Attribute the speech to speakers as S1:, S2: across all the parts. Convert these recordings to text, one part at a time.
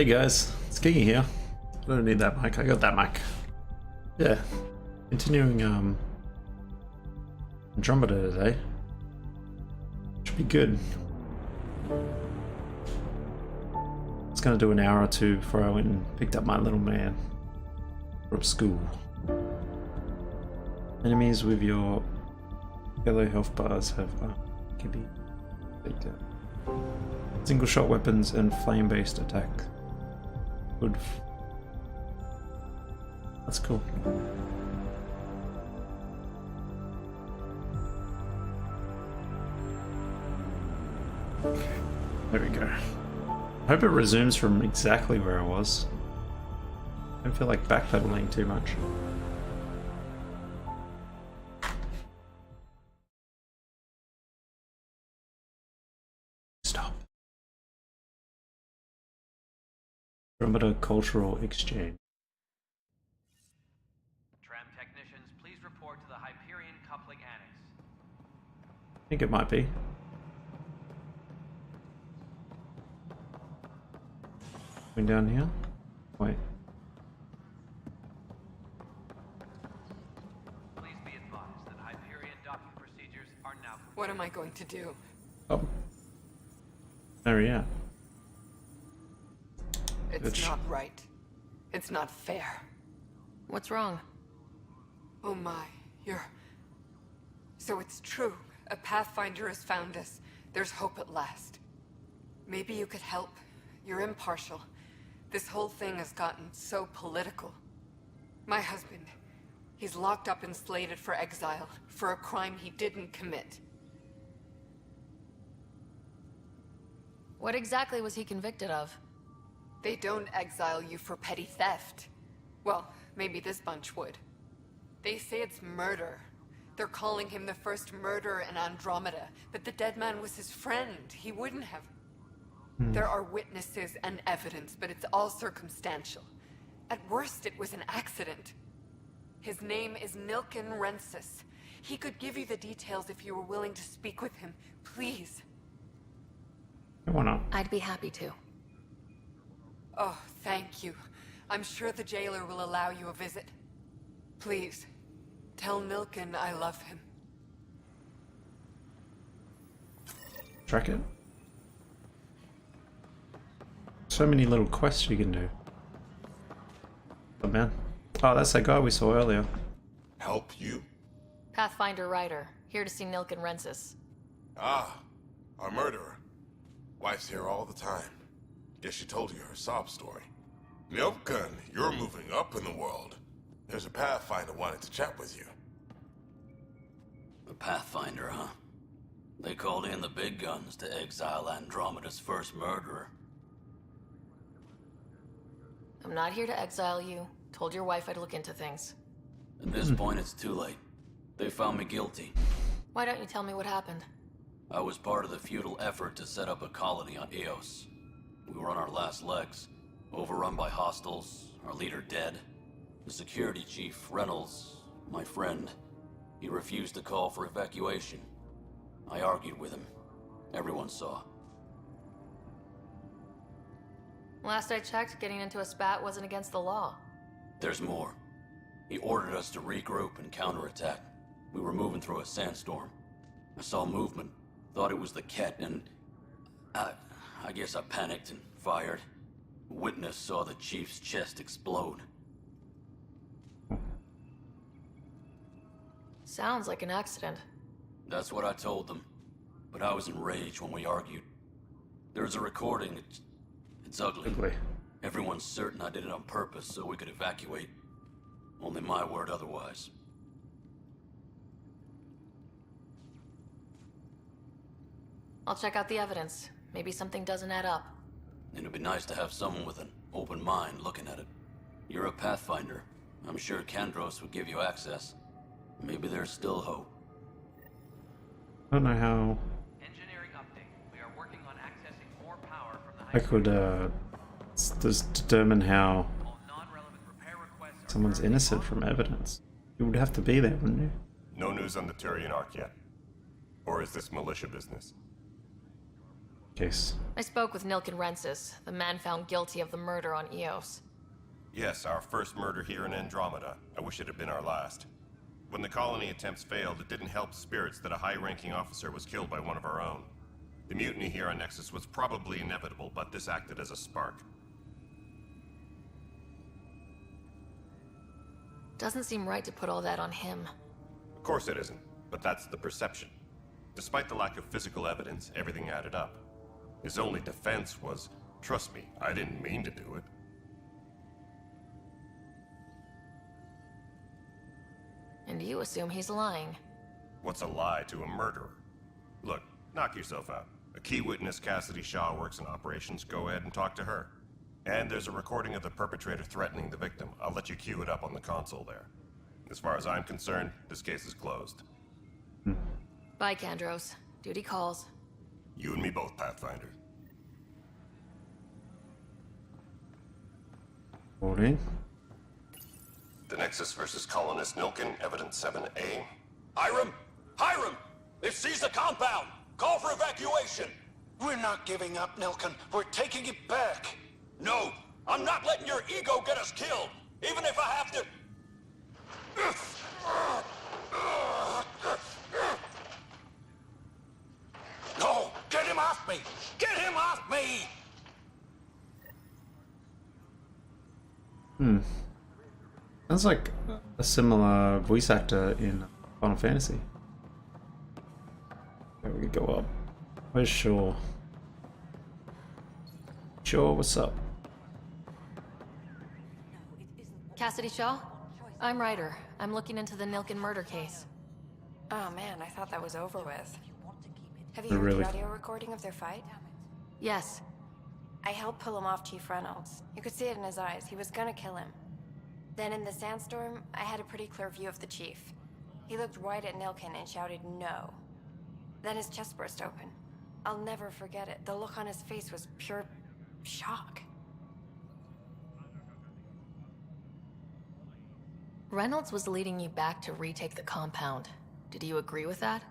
S1: Hey guys, it's Kiki here. I don't need that mic, I got that mic. Yeah, continuing Andromeda today. Should be good. I was gonna do an hour or two before I went and picked up my little man from school. Enemies with your yellow health bars have can be faked out. Single shot weapons and flame based attack. Good. That's cool. There we go. I hope it resumes from exactly where I was. I don't feel like backpedaling too much. Stop. Andromeda Cultural Exchange.
S2: Tram technicians, please report to the Hyperion Coupling Annex.
S1: I think it might be. Going down here? Wait.
S2: Please be advised that Hyperion docking procedures are now complete.
S3: What am I going to do?
S1: Oh. There we are.
S3: It's not right. It's not fair.
S4: What's wrong?
S3: Oh my, So it's true. A Pathfinder has found us. There's hope at last. Maybe you could help. You're impartial. This whole thing has gotten so political. My husband, he's locked up and slated for exile for a crime he didn't commit.
S4: What exactly was he convicted of?
S3: They don't exile you for petty theft. Well, maybe this bunch would. They say it's murder. They're calling him the first murderer in Andromeda, but the dead man was his friend. He wouldn't have. There are witnesses and evidence, but it's all circumstantial. At worst, it was an accident. His name is KnIeNoG. He could give you the details if you were willing to speak with him. Please.
S1: Why not?
S4: I'd be happy to.
S3: Oh, thank you. I'm sure the jailer will allow you a visit. Please, tell KnIeNoG I love him.
S1: Track it. So many little quests you can do. Oh man. Oh, that's that guy we saw earlier.
S5: Help you?
S4: Pathfinder Ryder, here to see KnIeNoG.
S5: Ah, our murderer. Wife's here all the time. Guess she told you her sob story. KnIeNoG, you're moving up in the world. There's a Pathfinder wanting to chat with you.
S6: The Pathfinder, huh? They called in the big guns to exile Andromeda's first murderer.
S4: I'm not here to exile you. Told your wife I'd look into things.
S6: At this point, it's too late. They found me guilty.
S4: Why don't you tell me what happened?
S6: I was part of the futile effort to set up a colony on Eos. We were on our last legs, overrun by hostiles, our leader dead. The security chief, Reynolds, my friend, he refused to call for evacuation. I argued with him. Everyone saw.
S4: Last I checked, getting into a spat wasn't against the law.
S6: There's more. He ordered us to regroup and counterattack. We were moving through a sandstorm. I saw movement, thought it was the Ket, and I guess I panicked and fired. Witness saw the chief's chest explode.
S4: Sounds like an accident.
S6: That's what I told them. But I was enraged when we argued. There's a recording. It's ugly.
S1: Ugly.
S6: Everyone's certain I did it on purpose so we could evacuate. Only my word otherwise.
S4: I'll check out the evidence. Maybe something doesn't add up.
S6: It'd be nice to have someone with an open mind looking at it. You're a Pathfinder. I'm sure Kandros would give you access. Maybe there's still hope.
S1: I don't know how
S2: Engineering update. We are working on accessing more power from the
S1: I could just determine how
S2: All non-relevant repair requests are
S1: someone's innocent from evidence. You would have to be there, wouldn't you?
S7: No news on the KnIeNoG yet. Or is this militia business?
S1: case.
S4: I spoke with KnIeNoG, the man found guilty of the murder on Eos.
S7: Yes, our first murder here in Andromeda. I wish it had been our last. When the colony attempts failed, it didn't help spirits that a high-ranking officer was killed by one of our own. The mutiny here on Nexus was probably inevitable, but this acted as a spark.
S4: Doesn't seem right to put all that on him.
S7: Of course it isn't, but that's the perception. Despite the lack of physical evidence, everything added up. His only defense was, trust me, I didn't mean to do it.
S4: And you assume he's lying.
S7: What's a lie to a murderer? Look, knock yourself out. A key witness, Cassidy Shaw, works in operations. Go ahead and talk to her. And there's a recording of the perpetrator threatening the victim. I'll let you cue it up on the console there. As far as I'm concerned, this case is closed.
S4: Bye, Kandros. Duty calls.
S7: You and me both, Pathfinder.
S1: 14.
S7: The Nexus versus Colonist Nilkin, Evidence 7A.
S8: Hiram! Hiram! They've seized the compound! Call for evacuation!
S9: We're not giving up, Nilkin. We're taking it back.
S8: No! I'm not letting your ego get us killed! Even if I have to...
S9: No! Get him off me! Get him off me!
S1: Sounds like a similar voice actor in Final Fantasy. There we go up. Where's Shaw? Shaw, what's up?
S4: Cassidy Shaw? I'm Ryder. I'm looking into the Nilkin murder case.
S10: Oh man, I thought that was over with. Have you
S1: Oh,
S10: heard
S1: really?
S10: the audio recording of their fight?
S4: Yes.
S10: I helped pull him off Chief Reynolds. You could see it in his eyes. He was gonna kill him. Then in the sandstorm, I had a pretty clear view of the chief. He looked right at Nilkin and shouted no. Then his chest burst open. I'll never forget it. The look on his face was pure shock.
S4: Reynolds was leading you back to retake the compound. Did you agree with that?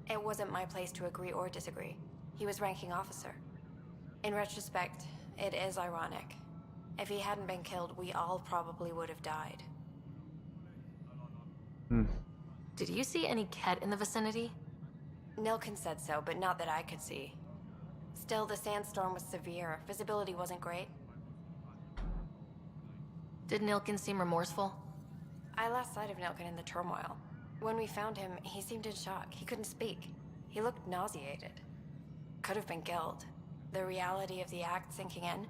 S10: It wasn't my place to agree or disagree. He was ranking officer. In retrospect, it is ironic. If he hadn't been killed, we all probably would have died.
S4: Did you see any Ket in the vicinity?
S10: Nilkin said so, but not that I could see. Still, the sandstorm was severe. Visibility wasn't great.
S4: Did Nilkin seem remorseful?
S10: I lost sight of Nilkin in the turmoil. When we found him, he seemed in shock. He couldn't speak. He looked nauseated. Could have been guilt. The reality of the act sinking in.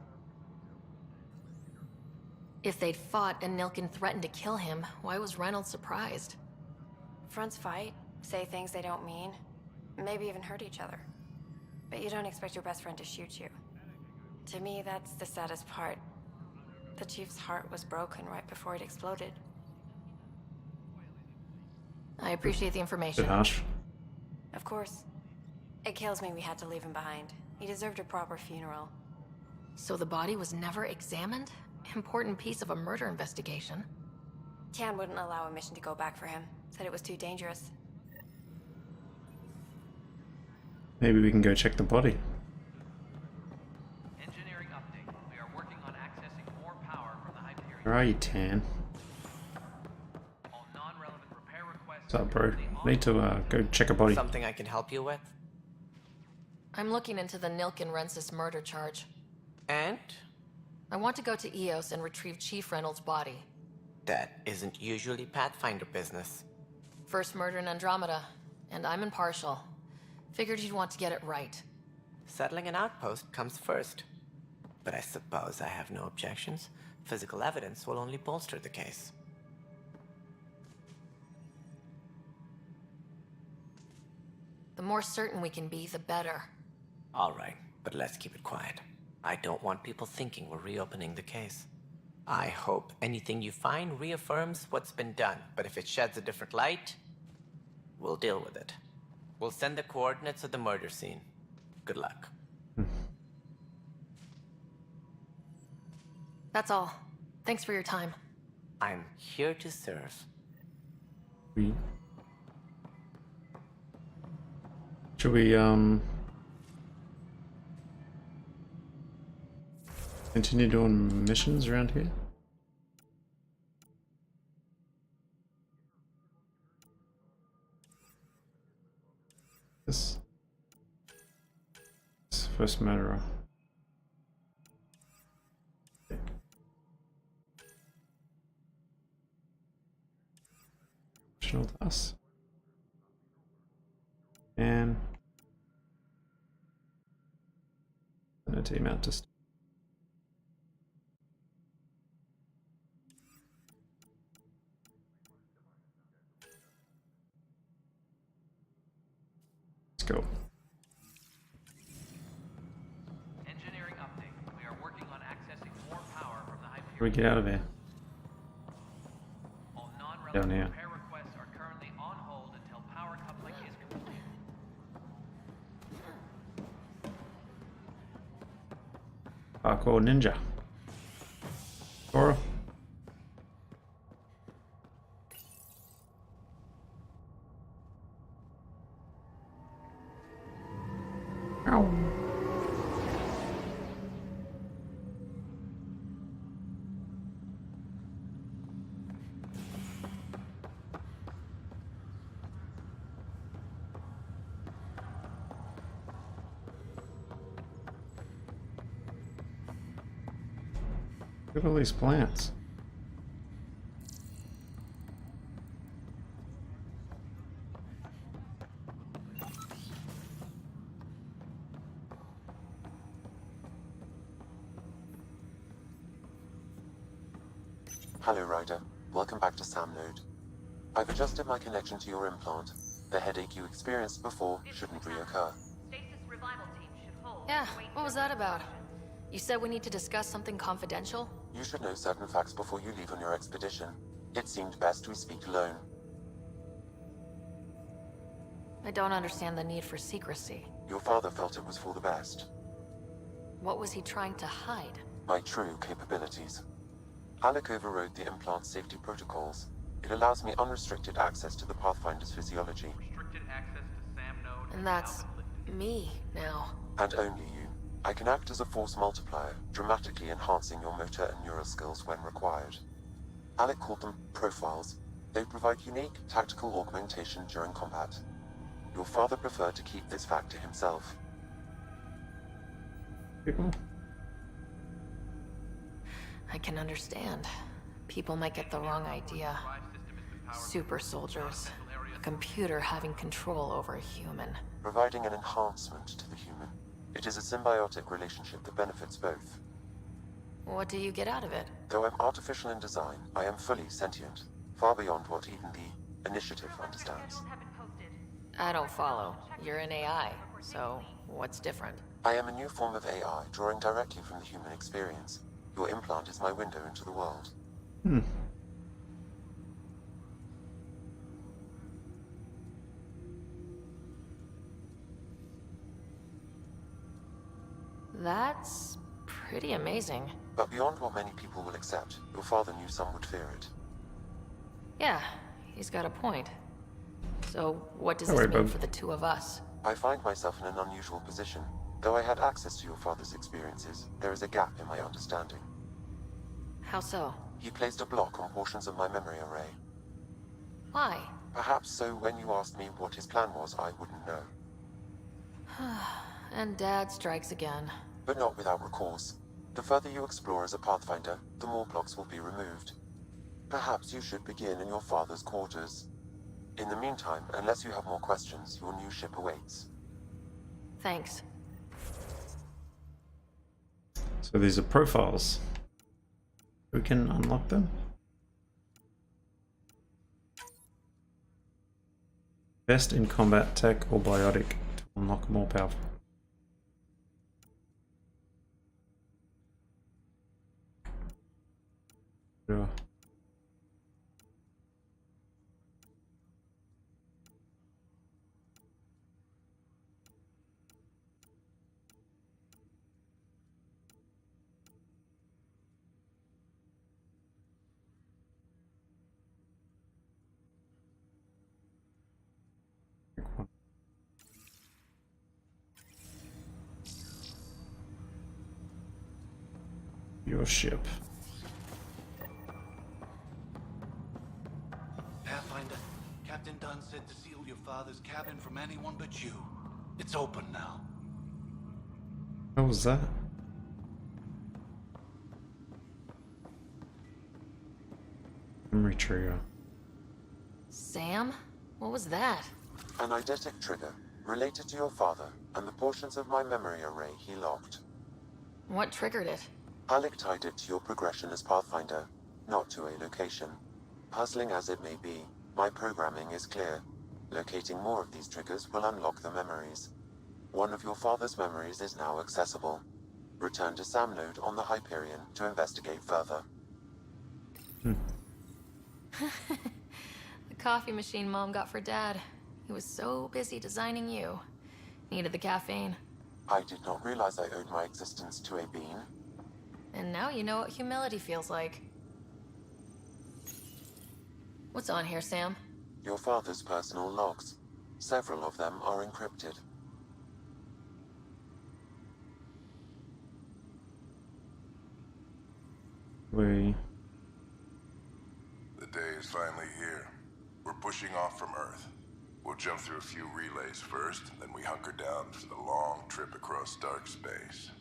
S4: If they'd fought and Nilkin threatened to kill him, why was Reynolds surprised?
S10: Fronts fight, say things they don't mean, maybe even hurt each other. But you don't expect your best friend to shoot you. To me, that's the saddest part. The chief's heart was broken right before it exploded.
S4: I appreciate the
S1: Bit
S4: information.
S1: harsh.
S10: Of course. It kills me we had to leave him behind. He deserved a proper funeral.
S4: So the body was never examined? Important piece of a murder investigation.
S10: Tian wouldn't allow a mission to go back for him. Said it was too dangerous.
S1: Maybe we can go check the body.
S2: Engineering update. We are working on accessing more power from the Hyperion.
S1: Where are you, Tan?
S2: All non-relevant repair requests.
S1: What's up, bro? Need to go check a body.
S11: Something I can help you with?
S4: I'm looking into the KnIeNoG murder charge.
S11: And?
S4: I want to go to Eos and retrieve Chief Reynolds' body.
S11: That isn't usually Pathfinder business.
S4: First murder in Andromeda, and I'm impartial. Figured you'd want to get it right.
S11: Settling an outpost comes first. But I suppose I have no objections. Physical evidence will only bolster the case.
S4: The more certain we can be, the better.
S11: All right, but let's keep it quiet. I don't want people thinking we're reopening the case. I hope anything you find reaffirms what's been done, but if it sheds a different light, we'll deal with it. We'll send the coordinates of the murder scene. Good luck.
S4: That's all. Thanks for your time.
S11: I'm here to serve.
S1: Should we Continue doing missions around here. This first murderer. Additional tasks. And a team out to let's go.
S2: Engineering update. We are working on accessing more power from the Hyperion.
S1: We get out of here.
S2: All
S1: Down
S2: non-relevant
S1: here.
S2: repair requests are currently on hold until power coupling is complete.
S1: Parkour ninja. Or look at all these plants.
S12: Hello, Ryder. Welcome back to KnIeNoG. I've adjusted my connection to your implant. The headache you experienced before shouldn't reoccur.
S4: Yeah, what was that about? You said we need to discuss something confidential?
S12: You should know certain facts before you leave on your expedition. It seemed best we speak alone.
S4: I don't understand the need for secrecy.
S12: Your father felt it was for the best.
S4: What was he trying to hide?
S12: My true capabilities. Alec overrode the implant's safety protocols. It allows me unrestricted access to the Pathfinder's physiology.
S2: Restricted access to SAM node.
S4: And that's me now.
S12: And only you. I can act as a force multiplier, dramatically enhancing your motor and neural skills when required. Alec called them profiles. They provide unique tactical augmentation during combat. Your father preferred to keep this fact to himself.
S4: I can understand. People might get the wrong idea. Super soldiers. A computer having control over a human.
S12: Providing an enhancement to the human. It is a symbiotic relationship that benefits both.
S4: What do you get out of it?
S12: Though I'm artificial in design, I am fully sentient. Far beyond what even the Initiative understands.
S4: I don't follow. You're an AI, so what's different?
S12: I am a new form of AI, drawing directly from the human experience. Your implant is my window into the world.
S4: That's pretty amazing.
S12: But beyond what many people will accept, your father knew some would fear it.
S4: Yeah, he's got a point. So, what does this mean for the two of us?
S12: I find myself in an unusual position. Though I had access to your father's experiences, there is a gap in my understanding.
S4: How so?
S12: He placed a block on portions of my memory array.
S4: Why?
S12: Perhaps so when you asked me what his plan was, I wouldn't know.
S4: And Dad strikes again.
S12: But not without recourse. The further you explore as a Pathfinder, the more blocks will be removed. Perhaps you should begin in your father's quarters. In the meantime, unless you have more questions, your new ship awaits.
S4: Thanks.
S1: So these are profiles. We can unlock them. Best in combat tech or biotic to unlock more powerful. Sure. your ship.
S9: Pathfinder, Captain Dunn said to seal your father's cabin from anyone but you. It's open now.
S1: How was that? Memory trigger.
S4: Sam? What was that?
S12: An eidetic trigger, related to your father, and the portions of my memory array he locked.
S4: What triggered it?
S12: Alec tied it to your progression as Pathfinder, not to a location. Puzzling as it may be, my programming is clear. Locating more of these triggers will unlock the memories. One of your father's memories is now accessible. Return to Sam Node on the Hyperion to investigate further.
S4: The coffee machine Mom got for Dad. He was so busy designing you. Needed the caffeine.
S12: I did not realize I owed my existence to a bean.
S4: And now you know what humility feels like. What's on here, Sam?
S12: Your father's personal logs. Several of them are encrypted.
S1: We...
S5: The day is finally here. We're pushing off from Earth. We'll jump through a few relays first, then we hunker down for the long trip across dark space.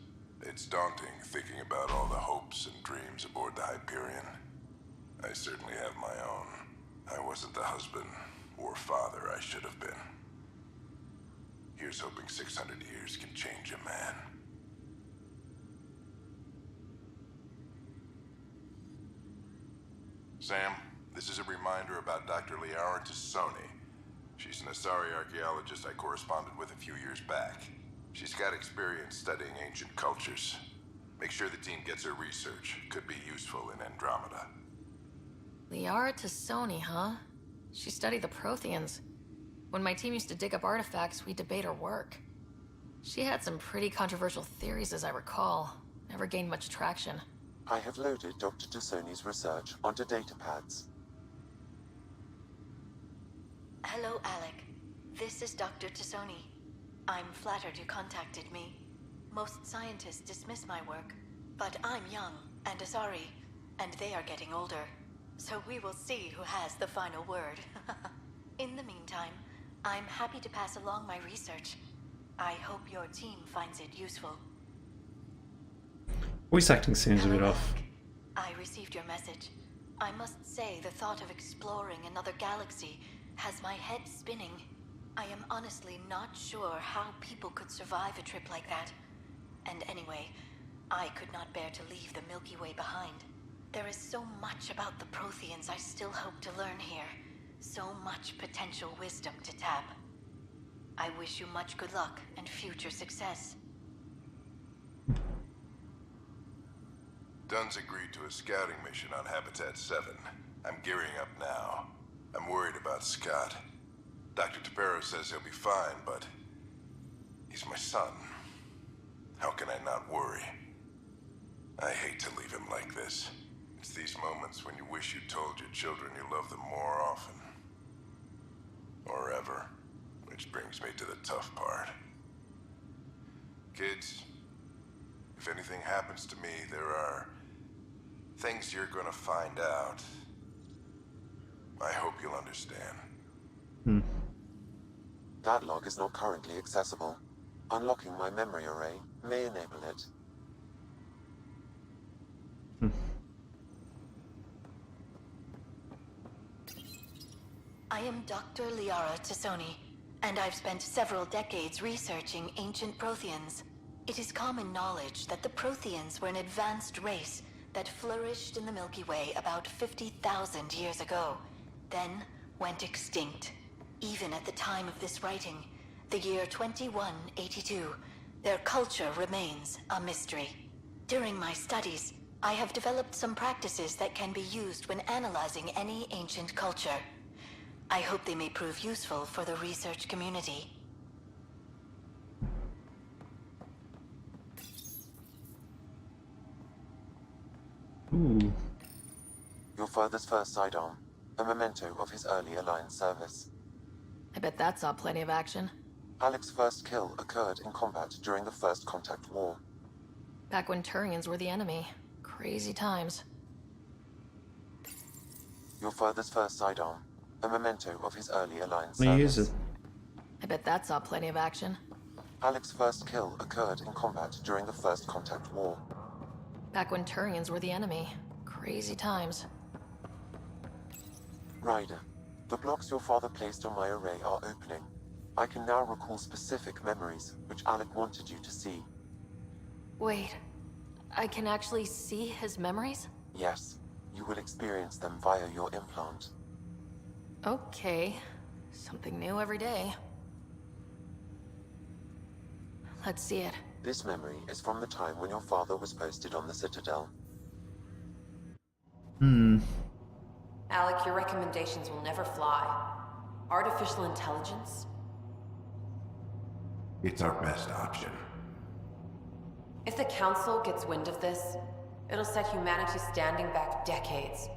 S5: It's daunting thinking about all the hopes and dreams aboard the Hyperion. I certainly have my own. I wasn't the husband or father I should have been. Here's hoping 600 years can change a man. Sam, this is a reminder about Dr. Liara Tassoni. She's an Asari archaeologist I corresponded with a few years back. She's got experience studying ancient cultures. Make sure the team gets her research. Could be useful in Andromeda.
S4: Liara Tassoni, huh? She studied the Protheans. When my team used to dig up artifacts, we'd debate her work. She had some pretty controversial theories, as I recall. Never gained much traction.
S12: I have loaded Dr. Tassoni's research onto datapads.
S13: Hello, Alec. This is Dr. Tassoni. I'm flattered you contacted me. Most scientists dismiss my work, but I'm young and Asari, and they are getting older. So we will see who has the final word. In the meantime, I'm happy to pass along my research. I hope your team finds it useful.
S1: Voice acting seems a bit off.
S13: I received your message. I must say the thought of exploring another galaxy has my head spinning. I am honestly not sure how people could survive a trip like that. And anyway, I could not bear to leave the Milky Way behind. There is so much about the Protheans I still hope to learn here. So much potential wisdom to tap. I wish you much good luck and future success.
S5: Dunn's agreed to a scouting mission on Habitat 7. I'm gearing up now. I'm worried about Scott. Dr. Tapero says he'll be fine, but he's my son. How can I not worry? I hate to leave him like this. It's these moments when you wish you told your children you love them more often. Or ever. Which brings me to the tough part. Kids, if anything happens to me, there are things you're gonna find out. I hope you'll understand.
S12: That log is not currently accessible. Unlocking my memory array may enable it.
S13: I am Dr. Liara Tassoni, and I've spent several decades researching ancient Protheans. It is common knowledge that the Protheans were an advanced race that flourished in the Milky Way about 50,000 years ago, then went extinct. Even at the time of this writing, the year 2182, their culture remains a mystery. During my studies, I have developed some practices that can be used when analyzing any ancient culture. I hope they may prove useful for the research community.
S1: Ooh.
S12: Your father's first sidearm, a memento of his early Alliance service.
S4: I bet that saw plenty of action.
S12: Alec's first kill occurred in combat during the First Contact War.
S4: Back when Turians were the enemy. Crazy times.
S12: Your father's first sidearm, a memento of his early Alliance
S1: What do you use
S12: service.
S1: it?
S4: I bet that saw plenty of action.
S12: Alec's first kill occurred in combat during the First Contact War.
S4: Back when Turians were the enemy. Crazy times.
S12: Ryder, the blocks your father placed on my array are opening. I can now recall specific memories, which Alec wanted you to see.
S4: Wait, I can actually see his memories?
S12: Yes, you will experience them via your implant.
S4: Okay. Something new every day. Let's see it.
S12: This memory is from the time when your father was posted on the Citadel.
S14: Alec, your recommendations will never fly. Artificial intelligence?
S15: It's our best option.
S14: If the Council gets wind of this, it'll set humanity standing back decades.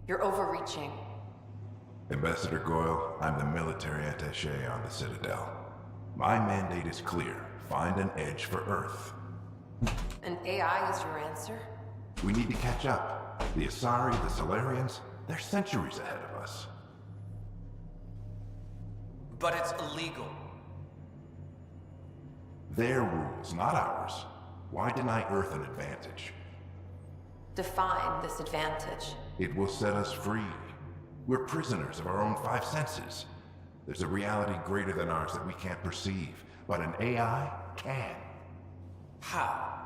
S14: You're overreaching.
S15: Ambassador Goyle, I'm the military attaché on the Citadel. My mandate is clear. Find an edge for Earth.
S14: And AI is your answer?
S15: We need to catch up. The Asari, the Solarians, they're centuries ahead of us.
S8: But it's illegal.
S15: Their rules, not ours. Why deny Earth an advantage?
S14: Define this advantage.
S15: It will set us free. We're prisoners of our own five senses. There's a reality greater than ours that we can't perceive, but an AI can.
S8: How?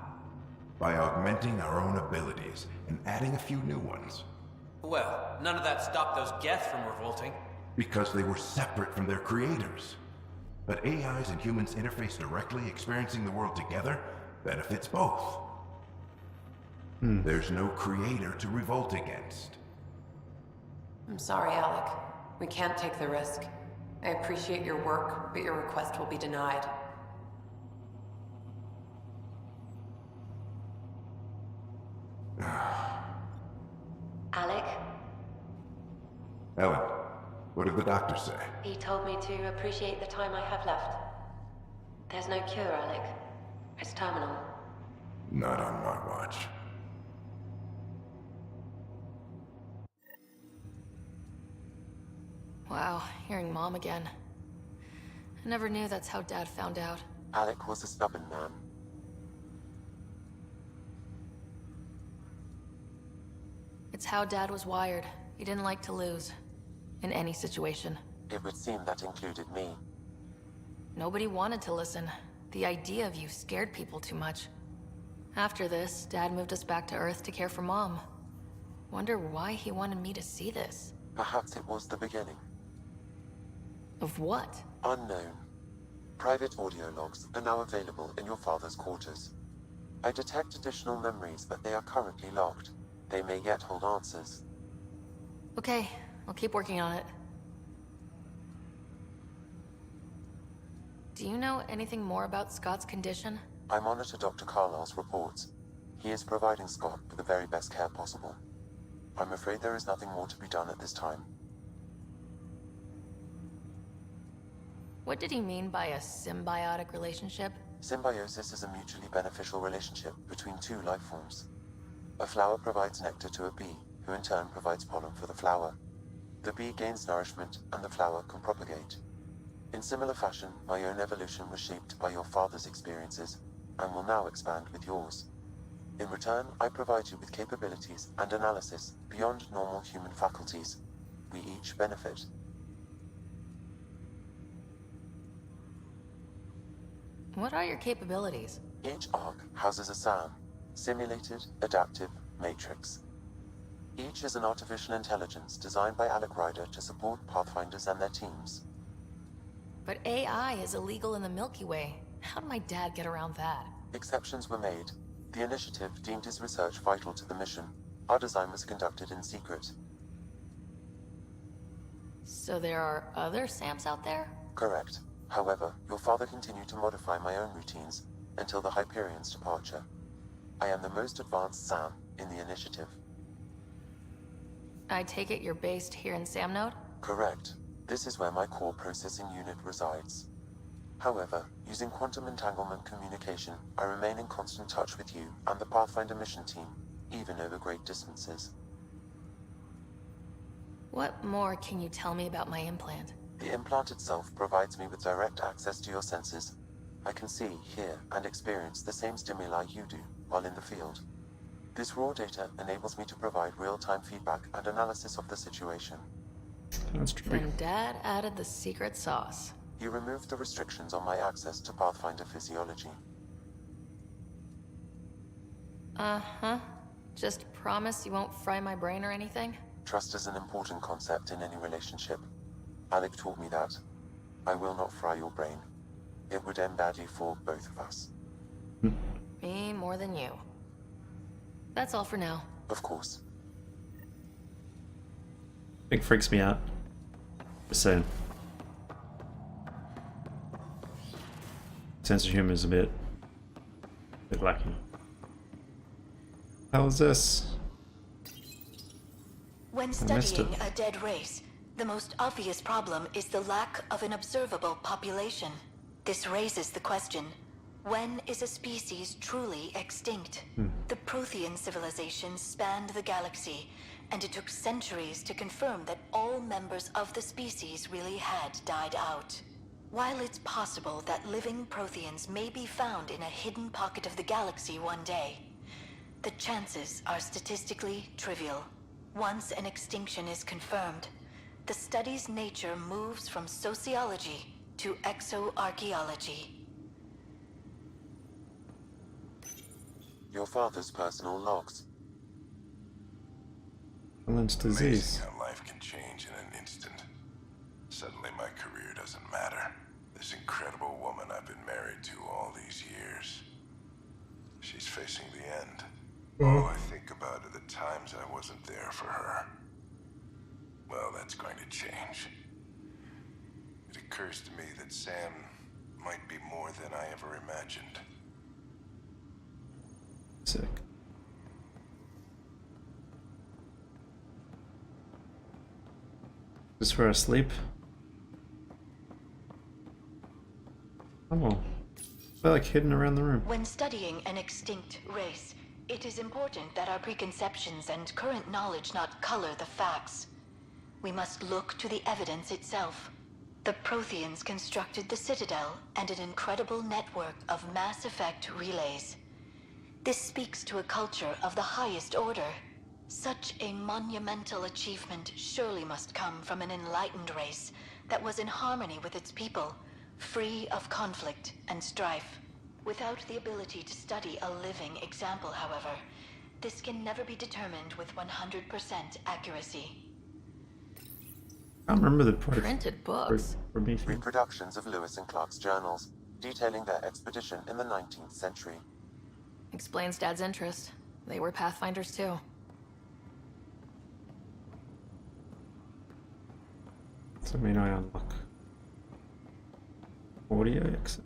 S15: By augmenting our own abilities and adding a few new ones.
S8: Well, none of that stopped those Geth from revolting.
S15: Because they were separate from their creators. But AIs and humans interface directly, experiencing the world together, benefits both. There's no creator to revolt against.
S14: I'm sorry, Alec. We can't take the risk. I appreciate your work, but your request will be denied.
S13: Alec,
S15: Ellen, what did the doctor say?
S13: he told me to appreciate the time I have left. There's no cure, Alec. It's terminal.
S15: Not on my watch.
S4: Wow, hearing Mom again. I never knew that's how Dad found out.
S12: Alec was a stubborn man.
S4: It's how Dad was wired. He didn't like to lose. In any situation.
S12: It would seem that included me.
S4: Nobody wanted to listen. The idea of you scared people too much. After this, Dad moved us back to Earth to care for Mom. Wonder why he wanted me to see this.
S12: Perhaps it was the beginning.
S4: Of what?
S12: Unknown. Private audio logs are now available in your father's quarters. I detect additional memories, but they are currently locked. They may yet hold answers.
S4: Okay, I'll keep working on it. Do you know anything more about Scott's condition?
S12: I monitor Dr. Carlisle's reports. He is providing Scott with the very best care possible. I'm afraid there is nothing more to be done at this time.
S4: What did he mean by a symbiotic relationship?
S12: Symbiosis is a mutually beneficial relationship between two life forms. A flower provides nectar to a bee, who in turn provides pollen for the flower. The bee gains nourishment, and the flower can propagate. In similar fashion, my own evolution was shaped by your father's experiences, and will now expand with yours. In return, I provide you with capabilities and analysis beyond normal human faculties. We each benefit.
S4: What are your capabilities?
S12: Each arc houses a SAM, Simulated Adaptive Matrix. Each is an artificial intelligence designed by Alec Ryder to support Pathfinders and their teams.
S4: But AI is illegal in the Milky Way. How did my dad get around that?
S12: Exceptions were made. The initiative deemed his research vital to the mission. Our design was conducted in secret.
S4: So there are other SAMs out there?
S12: Correct. However, your father continued to modify my own routines until the Hyperion's departure. I am the most advanced SAM in the initiative.
S4: I take it you're based here in Samnode?
S12: Correct. This is where my core processing unit resides. However, using quantum entanglement communication, I remain in constant touch with you and the Pathfinder mission team. even over great distances.
S4: What more can you tell me about my implant?
S12: The implant itself provides me with direct access to your senses. I can see, hear, and experience the same stimuli you do while in the field. This raw data enables me to provide real-time feedback and analysis of the situation.
S1: That's true.
S4: Then Dad added the secret sauce.
S12: He removed the restrictions on my access to Pathfinder physiology.
S4: Uh-huh. Just promise you won't fry my brain or anything?
S12: Trust is an important concept in any relationship. Alec taught me that. I will not fry your brain. It would end badly for both of us.
S4: Me more than you. That's all for now.
S12: Of course.
S1: It freaks me out. Just saying. Sense of humor is a bit lacking. How is this?
S13: When
S1: missed
S13: studying
S1: it.
S13: a dead race, the most obvious problem is the lack of an observable population. This raises the question, when is a species truly extinct? The Prothean civilization spanned the galaxy, and it took centuries to confirm that all members of the species really had died out. While it's possible that living Protheans may be found in a hidden pocket of the galaxy one day, the chances are statistically trivial. Once an extinction is confirmed, the study's nature moves from sociology to exoarchaeology.
S12: Your father's personal logs.
S1: Balance disease.
S15: Amazing how life can change in an instant. Suddenly my career doesn't matter. This incredible woman I've been married to all these years. She's facing the end. All I think about are the times I wasn't there for her. Well, that's going to change. It occurs to me that Sam might be more than I ever imagined.
S1: Sick. Just for a sleep. Oh, they're like hidden around the room.
S13: When studying an extinct race, it is important that our preconceptions and current knowledge not color the facts. We must look to the evidence itself. The Protheans constructed the Citadel and an incredible network of mass effect relays. This speaks to a culture of the highest order. Such a monumental achievement surely must come from an enlightened race that was in harmony with its people, free of conflict and strife. Without the ability to study a living example, however, this can never be determined with 100% accuracy.
S1: I don't remember the
S4: Printed books.
S12: Reproductions of Lewis and Clark's journals, detailing their expedition in the 19th century.
S4: Explains Dad's interest. They were Pathfinders too.
S1: So I mean I unlock audio exit.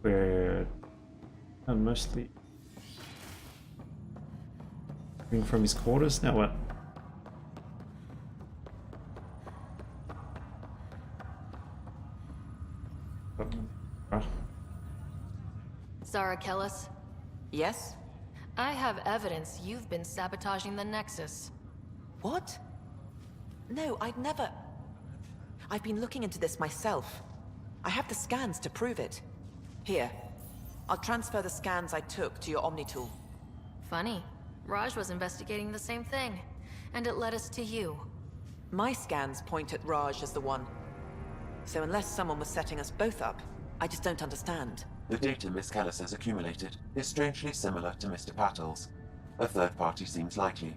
S1: Where I'm mostly coming from his quarters. Now what?
S4: Zara Kellis?
S16: Yes?
S4: I have evidence you've been sabotaging the Nexus.
S16: What? No, I'd never... I've been looking into this myself. I have the scans to prove it. Here. I'll transfer the scans I took to your Omni tool.
S4: Funny. Raj was investigating the same thing, and it led us to you.
S16: My scans point at Raj as the one. So unless someone was setting us both up, I just don't understand.
S12: The data Miss Callis has accumulated is strangely similar to Mr. Patel's. A third party seems likely.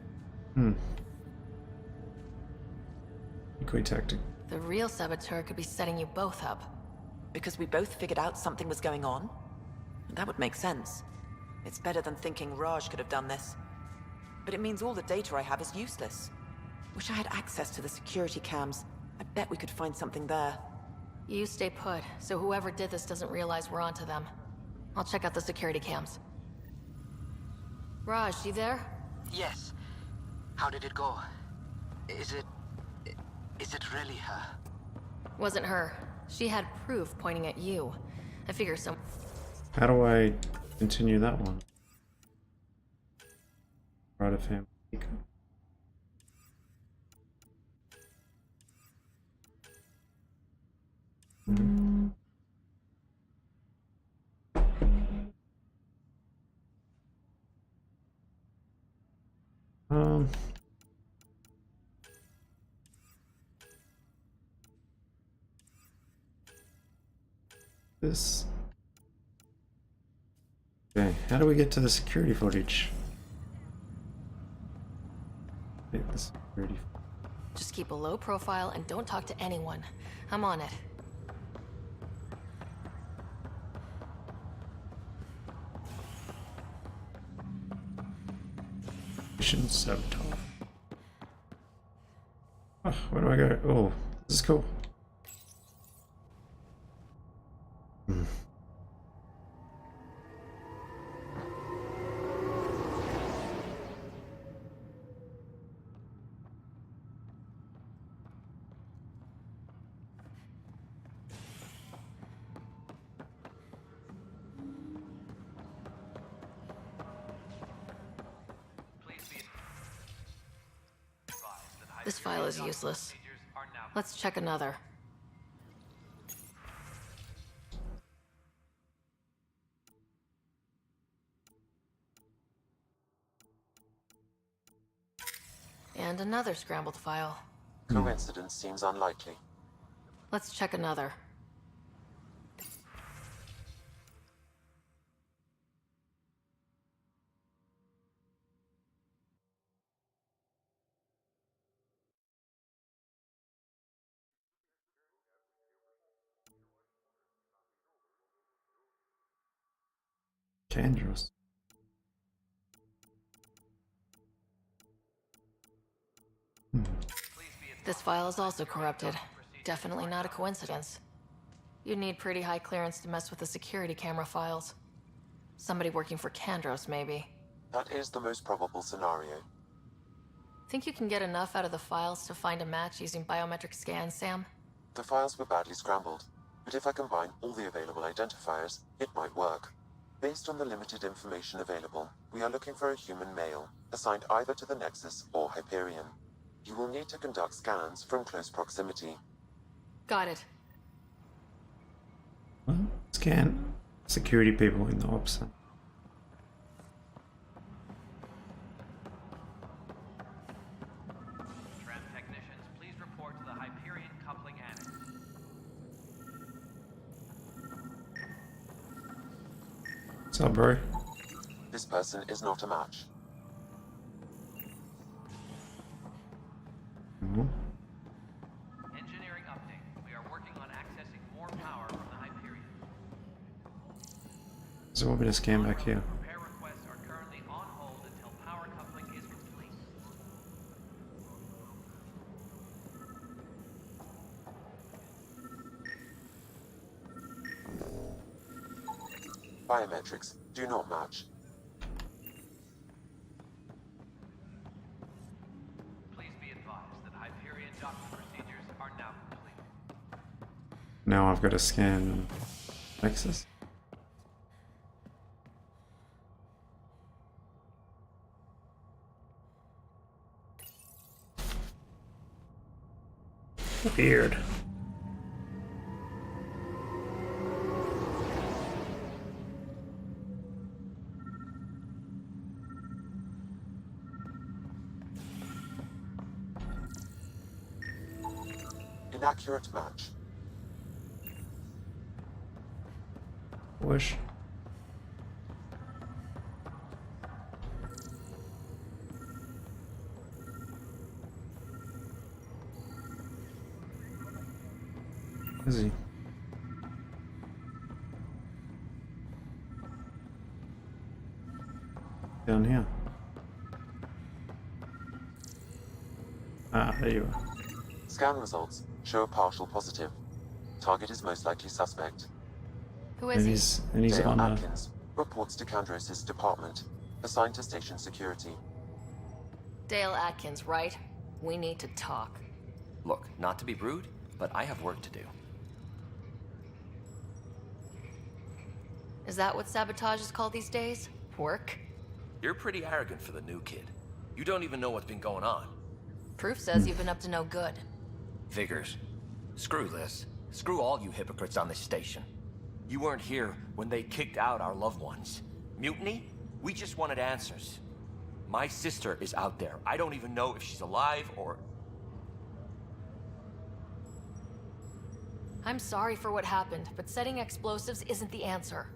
S1: Equi tactic.
S4: The real saboteur could be setting you both up.
S16: Because we both figured out something was going on? That would make sense. It's better than thinking Raj could have done this. But it means all the data I have is useless. Wish I had access to the security cams. I bet we could find something there.
S4: You stay put, so whoever did this doesn't realize we're onto them. I'll check out the security cams. Raj, you there?
S17: Yes. How did it go? Is it really her?
S4: Wasn't her. She had proof pointing at you. I figure some...
S1: How do I continue that one. Right of him. This. Okay, how do we get to the security footage? Take the security.
S4: Just keep a low profile and don't talk to anyone. I'm on it.
S1: Mission sabotage. Oh, where do I go? Oh, this is cool.
S4: This file is useless. Let's check another. And another scrambled file.
S12: Coincidence seems unlikely.
S4: Let's check another.
S1: Dangerous.
S4: This file is also corrupted. Definitely not a coincidence. You'd need pretty high clearance to mess with the security camera files. Somebody working for Kandros, maybe.
S12: That is the most probable scenario.
S4: Think you can get enough out of the files to find a match using biometric scans, Sam?
S12: The files were badly scrambled, but if I combine all the available identifiers, it might work. Based on the limited information available, we are looking for a human male, assigned either to the Nexus or Hyperion. You will need to conduct scans from close proximity.
S4: Got it.
S1: Well, scan security people in the ops.
S2: Tram technicians, please report to the Hyperion coupling annex.
S1: What's up, bro?
S12: This person is not a match.
S2: Engineering update. We are working on accessing more power from the Hyperion.
S1: So want me to scan back here?
S2: Repair requests are currently on hold until power coupling is complete.
S12: Biometrics do not match.
S2: Please be advised that Hyperion docking procedures are now complete.
S1: Now I've got to scan Nexus. Weird.
S12: Inaccurate match.
S1: Wish. Is he? Down here. Ah, there you are.
S12: Scan results show a partial positive. Target is most likely suspect.
S4: Who is he?
S1: And he's
S12: Dale
S1: on a...
S12: Atkins reports to Kandros' department, assigned to station security.
S4: Dale Atkins, right? We need to talk.
S18: Look, not to be rude, but I have work to do.
S4: Is that what sabotage is called these days? Work?
S18: You're pretty arrogant for the new kid. You don't even know what's been going on.
S4: Proof says you've been up to no good.
S18: Figures. Screw this. Screw all you hypocrites on this station. You weren't here when they kicked out our loved ones. Mutiny? We just wanted answers. My sister is out there. I don't even know if she's alive or...
S4: I'm sorry for what happened, but setting explosives isn't the answer.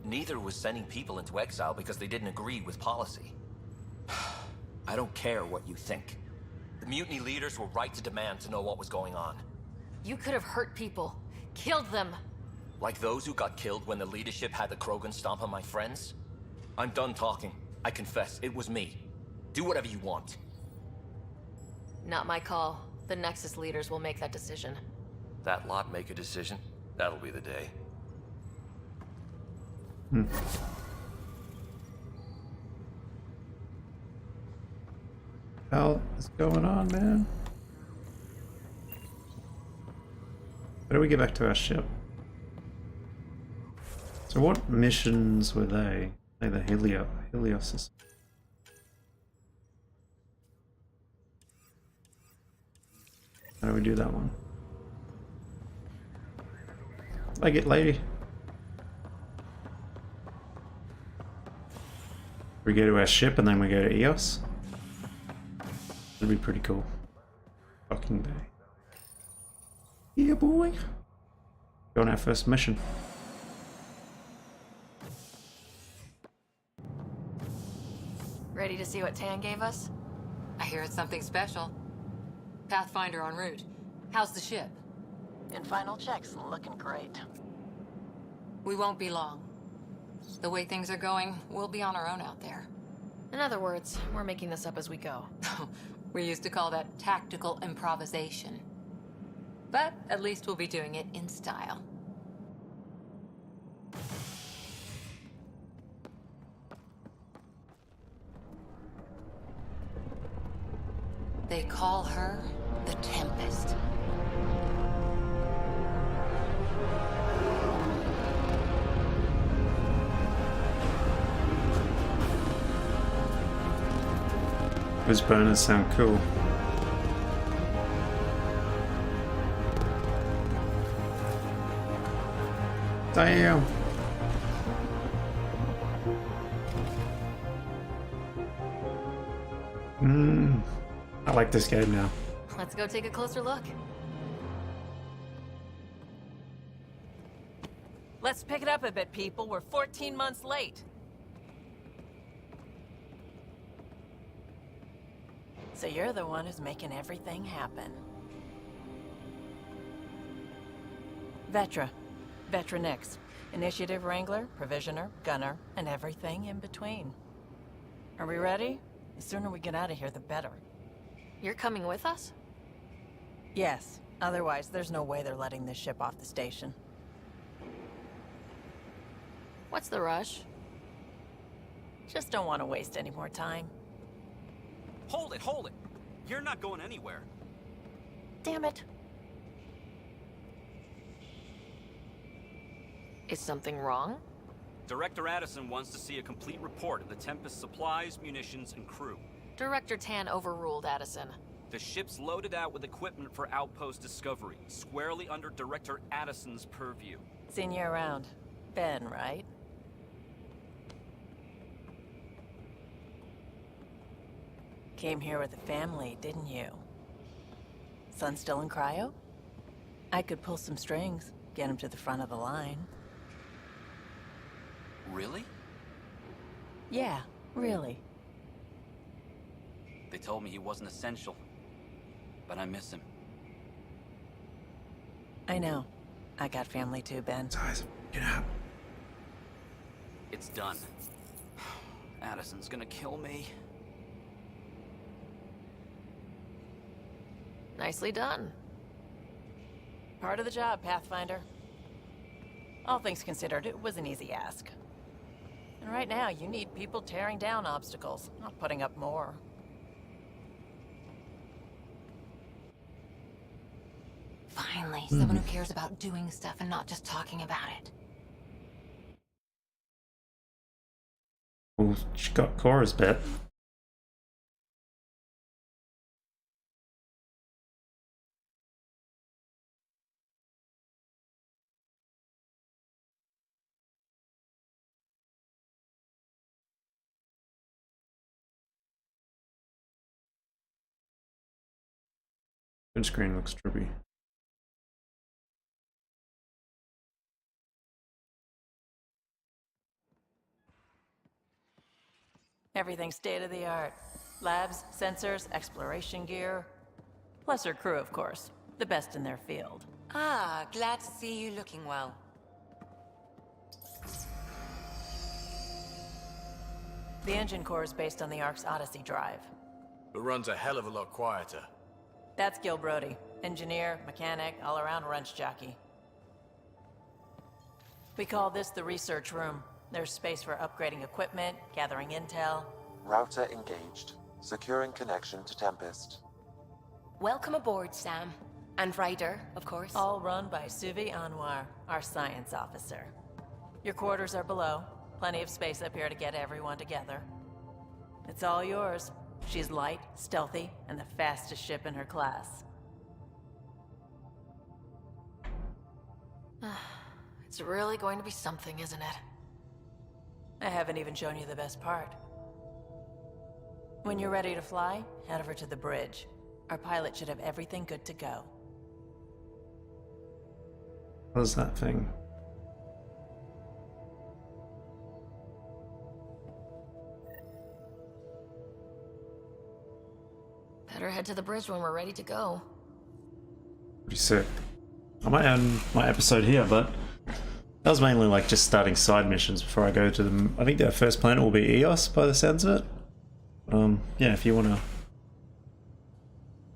S18: Neither was sending people into exile because they didn't agree with policy. I don't care what you think. The mutiny leaders were right to demand to know what was going on.
S4: You could have hurt people. Killed them.
S18: Like those who got killed when the leadership had the Krogan stomp on my friends? I'm done talking. I confess, it was me. Do whatever you want.
S4: Not my call. The Nexus leaders will make that decision.
S18: That lot make a decision? That'll be the day.
S1: Hell is going on, man? How do we get back to our ship? So what missions were they? They the Helios. How do we do that one? Like it, lady. We go to our ship and then we go to Eos. That'd be pretty cool. Fucking day. Yeah, boy. Go on our first mission.
S4: Ready to see what Tan gave us?
S14: I hear it's something special. Pathfinder en route. How's the ship?
S19: In final checks, looking great.
S14: We won't be long. The way things are going, we'll be on our own out there.
S4: In other words, we're making this up as we go.
S14: We used to call that tactical improvisation. But at least we'll be doing it in style. They call her the Tempest.
S1: Those burners sound cool. Damn. I like this game now.
S4: Let's go take a closer look.
S19: Let's pick it up a bit, people. We're 14 months late. So you're the one who's making everything happen. Vetra. Vetronix. Initiative Wrangler, Provisioner, Gunner, and everything in between. Are we ready? The sooner we get out of here, the better.
S4: You're coming with us?
S19: Yes. Otherwise, there's no way they're letting this ship off the station.
S4: What's the rush?
S19: Just don't want to waste any more time.
S8: Hold it, hold it! You're not going anywhere.
S4: Damn it. Is something wrong?
S8: Director Addison wants to see a complete report of the Tempest's supplies, munitions, and crew.
S4: Director Tan overruled Addison.
S8: The ship's loaded out with equipment for outpost discovery, squarely under Director Addison's purview.
S19: Seen you around. Ben, right? Came here with a family, didn't you? Son still in cryo? I could pull some strings, get him to the front of the line.
S6: Really?
S19: Yeah, really.
S6: They told me he wasn't essential, but I miss him.
S19: I know. I got family too, Ben.
S1: Get out.
S8: It's done. Addison's gonna kill me.
S4: Nicely done.
S19: Part of the job, Pathfinder. All things considered, it was an easy ask. And right now, you need people tearing down obstacles, not putting up more.
S14: Finally, someone who cares about doing stuff and not just talking about it.
S1: Well, she got Cora's bet. Print screen looks trippy.
S19: Everything's state of the art. Labs, sensors, exploration gear. Plus her crew, of course. The best in their field.
S14: Ah, glad to see you looking well.
S19: The engine core is based on the Ark's Odyssey drive.
S20: But runs a hell of a lot quieter.
S19: That's Gil Brody. Engineer, mechanic, all-around wrench jockey. We call this the research room. There's space for upgrading equipment, gathering intel.
S12: Router engaged. Securing connection to Tempest.
S14: Welcome aboard, Sam. And Ryder, of course.
S19: All run by Suvi Anwar, our science officer. Your quarters are below. Plenty of space up here to get everyone together. It's all yours. She's light, stealthy, and the fastest ship in her class.
S4: It's really going to be something, isn't it?
S19: I haven't even shown you the best part. When you're ready to fly, head over to the bridge. Our pilot should have everything good to go.
S1: What is that thing?
S4: Better head to the bridge when we're ready to go.
S1: Pretty sick. I might end my episode here, but that was mainly like just starting side missions before I go to them. I think their first planet will be Eos by the sounds of it. Yeah, if you want to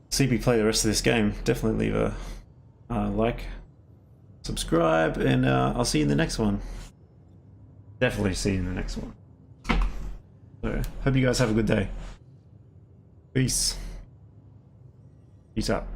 S1: see me play the rest of this game, definitely leave a like, subscribe, and I'll see you in the next one. Definitely see you in the next one. So, hope you guys have a good day. Peace. Peace out.